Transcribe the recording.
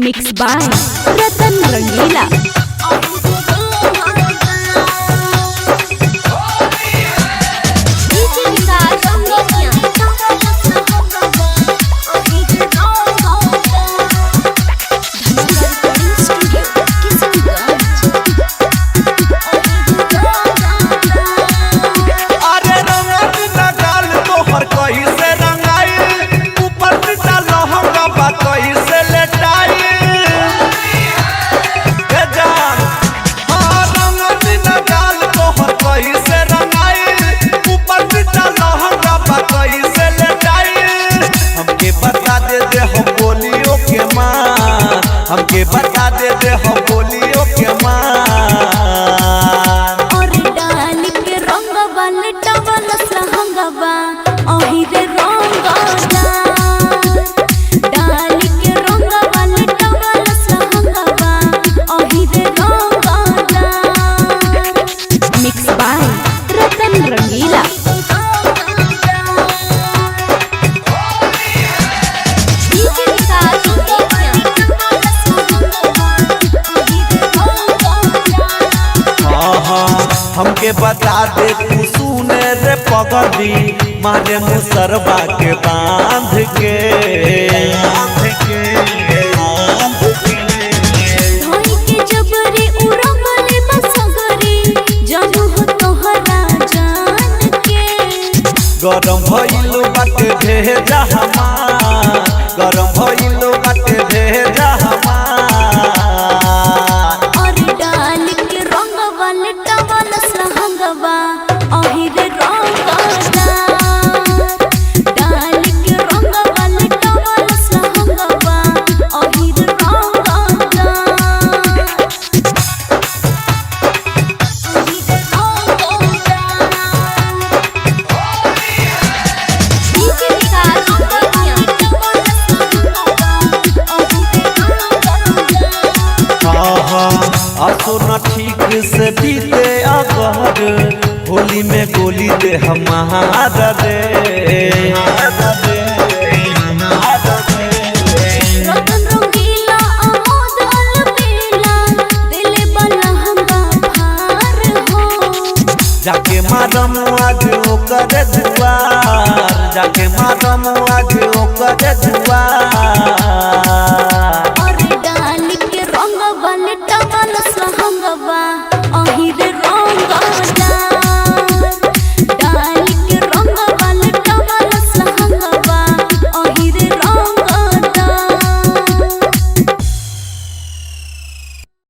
Mix by रतन रंगीला। हमके बता दे हम बोलियो के मां और डाल के रंग वाले टवल सहंगवा ओही रे रंगदा डाल के रंग वाले टवल सहंगवा ओही रे रंगदा। मिक्स बाय रतन रंगीला। हमके बता दे तू सुने रे पगड़ी मारे मुसरबा के बांध के धोई के जबरी उड़ंगले बसगरी जानू हो तोहरा जान के गरम भइलो बाटे भेजा हमार गरम भइलो बाटे भेजा हमार और डाल के रंग वाले टवल सहंगवा ओही रे रंगदा डाल के रंग वाले टवल सहंगवा ओही रे रंगदा ओही रे रंगदा। डीजे विकास असो न ठीक से बीते अगर होली में गोली दे हमारा दे रतन रंगीला आमोद अलबेला दिले बला हमका भार हो जाके मारम आज ओकर दुआर जाके मारम आज ओकर दुआर